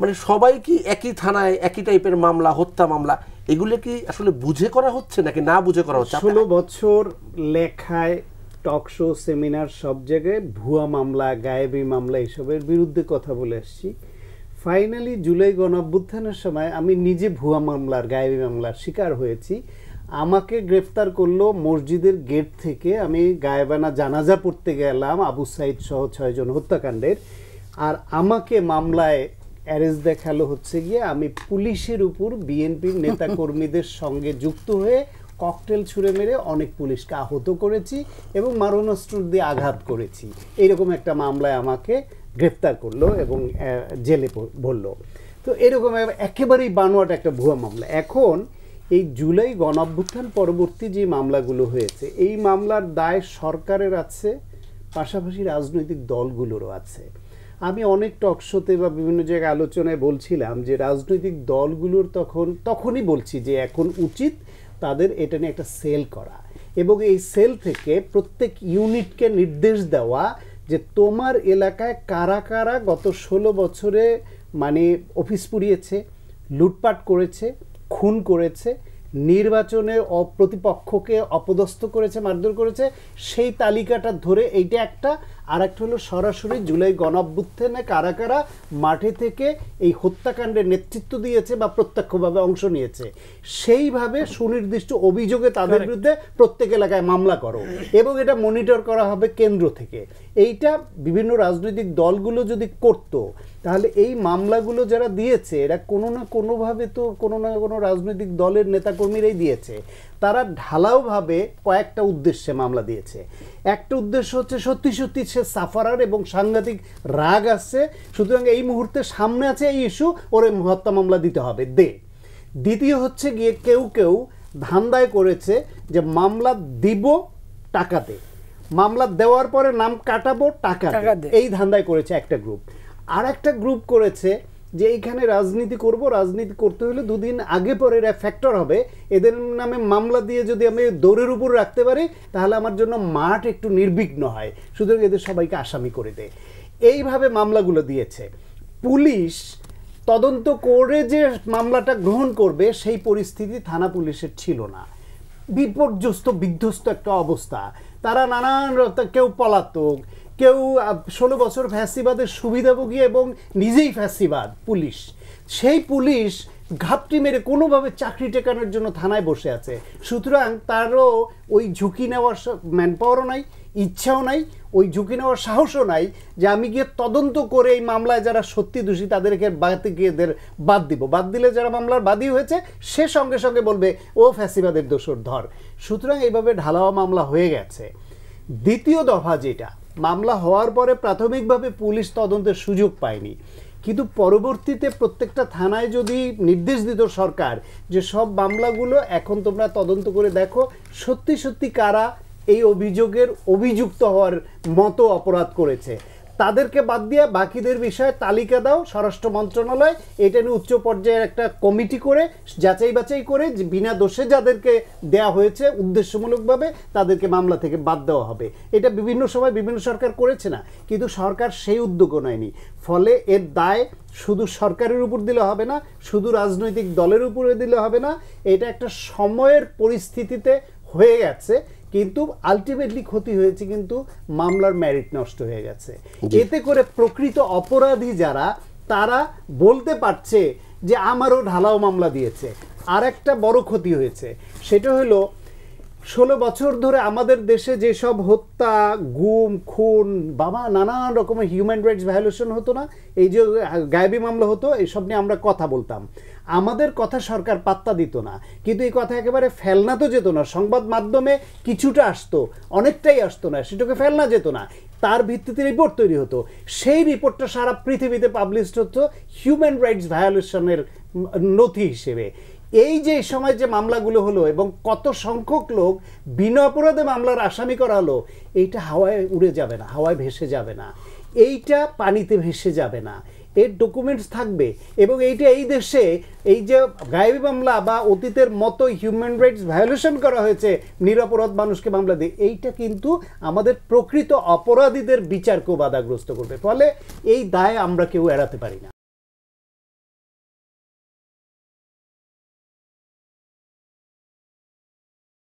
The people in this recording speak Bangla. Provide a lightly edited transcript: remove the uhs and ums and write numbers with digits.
মানে সবাই কি একই থানায় একই টাইপের মামলা, হত্যা মামলা, এগুলো কি আসলে বুঝে করা হচ্ছে নাকি না বুঝে করা হচ্ছে? 16 বছর লেখায়, টক শো, সেমিনার, সব জায়গায় ভুয়া মামলা, গায়েবী মামলা এসবের বিরুদ্ধে কথা বলে আসছি। ফাইনালি জুলাই গণঅভ্যুত্থানের সময় আমি নিজে ভুয়া মামলার, গায়েবী মামলার শিকার হয়েছি। আমাকে গ্রেফতার করলো মসজিদের গেট থেকে। আমি গায়েবানা জানাজা পড়তে গেলাম আবু সাইদ সহ 6 জন হত্যাকাণ্ডের। আর আমাকে মামলায় অ্যারেস্ট দেখালো হচ্ছে গিয়ে আমি পুলিশের উপর বিএনপির নেতা কর্মীদের সঙ্গে যুক্ত হয়ে ককটেল ছুঁড়ে মেরে অনেক পুলিশকে আহত করেছি এবং মারণাস্ত্র দিয়ে আঘাত করেছি। এইরকম একটা মামলায় আমাকে গ্রেফতার করলো এবং জেলে ভরলো। তো এরকম একেবারেই বানোয়াট একটা ভুয়া মামলা। এখন এই জুলাই গণঅভ্যুত্থান পরবর্তী যে মামলাগুলো হয়েছে, এই মামলার দায় সরকারের আছে, পাশাপাশি রাজনৈতিক দলগুলোরও আছে। আমি অনেক টক শোতে বা বিভিন্ন জায়গায় আলোচনায় বলছিলাম যে রাজনৈতিক দলগুলোর তখনই বলছি যে এখন উচিত তাদের এটা নিয়ে একটা সেল করা এবং এই সেল থেকে প্রত্যেক ইউনিটকে নির্দেশ দেওয়া যে তোমার এলাকায় কারা কারা গত 16 বছরে মানে অফিস পুড়িয়েছে, লুটপাট করেছে, খুন করেছে, নির্বাচনে প্রতিপক্ষকে অপদস্থ করেছে, মারধর করেছে, সেই তালিকাটা ধরে এইটা একটা। আর একটা হলো সরাসরি জুলাই গণঅভ্যুত্থানে কারা কারা মাঠে থেকে এই হত্যাকাণ্ডের নেতৃত্ব দিয়েছে বা প্রত্যক্ষভাবে অংশ নিয়েছে, সেইভাবে সুনির্দিষ্ট অভিযোগে তাদের বিরুদ্ধে প্রত্যেক এলাকায় মামলা করো এবং এটা মনিটর করা হবে কেন্দ্র থেকে। এইটা বিভিন্ন রাজনৈতিক দলগুলো যদি করতো তাহলে এই মামলাগুলো যারা দিয়েছে এরা কোনো না কোনোভাবে তো কোনো না কোনো রাজনৈতিক দলের নেতাকর্মীরাই দিয়েছে। তারা ঢালাওভাবে কয়েকটা উদ্দেশ্যে মামলা দিয়েছে। একটা উদ্দেশ্য হচ্ছে সত্যি সত্যি সে সাফারার এবং সাংঘাতিক রাগ আসছে, সুতরাং এই মুহূর্তে সামনে আছে এই ইস্যু, ওরে হত্যা মামলা দিতে হবে, দে। দ্বিতীয় হচ্ছে গিয়ে কেউ কেউ ধান্দায় করেছে যে মামলা দিব টাকাতে, মামলা দেওয়ার পরে নাম কাটাবো টাকা, এই ধান্দায় করেছে একটা গ্রুপ। আর একটা গ্রুপ করেছে যে এইখানে রাজনীতি করব, রাজনীতি করতে হলে দুদিন আগে পরে এরা ফ্যাক্টর হবে, এদের নামে মামলা দিয়ে যদি আমি দৌড়ের উপর রাখতে পারি তাহলে আমার জন্য মাঠ একটু নির্বিঘ্ন হয়, সুতরাং এদের সবাইকে আসামি করে দেয়। এইভাবে মামলাগুলো দিয়েছে। পুলিশ তদন্ত করে যে মামলাটা গ্রহণ করবে সেই পরিস্থিতি থানা পুলিশের ছিল না। বিপর্যস্ত বিধ্বস্ত একটা অবস্থা। তারা নানান, কেউ পলাতক, কেউ 16 বছর ফ্যাসিবাদের সুবিধাভোগী এবং নিজেই ফ্যাসিবাদ পুলিশ। সেই পুলিশ ঘাপটি মেরে কোনোভাবে চাকরি টেকানোর জন্য থানায় বসে আছে। সুতরাং তারও ওই ঝুঁকি নেওয়ার ম্যানপাওয়ারও নাই, ইচ্ছাও নাই, ওই ঝুঁকি নেওয়ার সাহসও নাই যে আমি গিয়ে তদন্ত করে এই মামলায় যারা সত্যি দোষী তাদেরকে এদের বাদ দিব। বাদ দিলে যারা মামলার বাদী হয়েছে সে সঙ্গে সঙ্গে বলবে ও ফ্যাসিবাদের দোষর ধর। সুতরাং এইভাবে ঢালাওয়া মামলা হয়ে গেছে। দ্বিতীয় দফা যেটা, মামলা হওয়ার পরে প্রাথমিকভাবে পুলিশ তদন্তের সুযোগ পায়নি, কিন্তু পরবর্তীতে প্রত্যেকটা থানায় যদি নির্দেশ দিত সরকার যে সব মামলাগুলো এখন তোমরা তদন্ত করে দেখো সত্যি সত্যি কারা এই অভিযোগের অভিযুক্ত হওয়ার মতো অপরাধ করেছে, তাদেরকে বাদ দিয়ে বাকিদের বিষয়ে তালিকা দাও স্বরাষ্ট্র মন্ত্রণালয়, এটা নিয়ে উচ্চ পর্যায়ের একটা কমিটি করে যাচাই বাছাই করে যে বিনা দোষে যাদেরকে দেয়া হয়েছে উদ্দেশ্যমূলকভাবে তাদেরকে মামলা থেকে বাদ দেওয়া হবে। এটা বিভিন্ন সময় বিভিন্ন সরকার করেছে না, কিন্তু সরকার সেই উদ্যোগও নেয়নি। ফলে এর দায় শুধু সরকারের উপর দিলে হবে না, শুধু রাজনৈতিক দলের উপরে দিলে হবে না, এটা একটা সময়ের পরিস্থিতিতে হয়ে গেছে, কিন্তু আলটিমেটলি ক্ষতি হয়েছে, কিন্তু মামলার মেরিট নষ্ট হয়ে গেছে। এতে করে প্রকৃত অপরাধী যারা তারা বলতে পারছে যে আমারও ঢালাও মামলা দিয়েছে। আর একটা বড় ক্ষতি হয়েছে, সেটা হলো 16 বছর ধরে আমাদের দেশে যেসব হত্যা, গুম, খুন, বাবা নানান রকমের হিউম্যান রাইটস ভায়োলেশন হতো না, এই যে গায়েবী মামলা হতো, এইসব নিয়ে আমরা কথা বলতাম, আমাদের কথা সরকার পাত্তা দিত না। কিন্তু এই কথা একেবারে ফেলনা তো যেত না, সংবাদ মাধ্যমে কিছুটা আসতো, অনেকটাই আসতো না, সেটাকে ফেলনা যেত না, তার ভিত্তিতে রিপোর্ট তৈরি হতো। সেই রিপোর্টটা সারা পৃথিবীতে পাবলিশড হতো হিউম্যান রাইটস ভায়োলেশনের নথি হিসেবে। এই যে সময় যে মামলাগুলো হলো এবং কত সংখ্যক লোক বিনা অপরাধে মামলার আসামি করা হলো, এইটা হাওয়ায় উড়ে যাবে না, হাওয়ায় ভেসে যাবে না, এইটা পানিতে ভেসে যাবে না, এর ডকুমেন্টস থাকবে। এবং এইটা এই দেশে এই যে গায়েবী মামলা বা অতীতের মতো হিউম্যান রাইটস ভায়োলেশন করা হয়েছে নিরপরাধ মানুষকে মামলা দিয়ে, এইটা কিন্তু আমাদের প্রকৃত অপরাধীদের বিচারকেও বাধাগ্রস্ত করবে। ফলে এই দায় আমরা কেউ এড়াতে পারি না।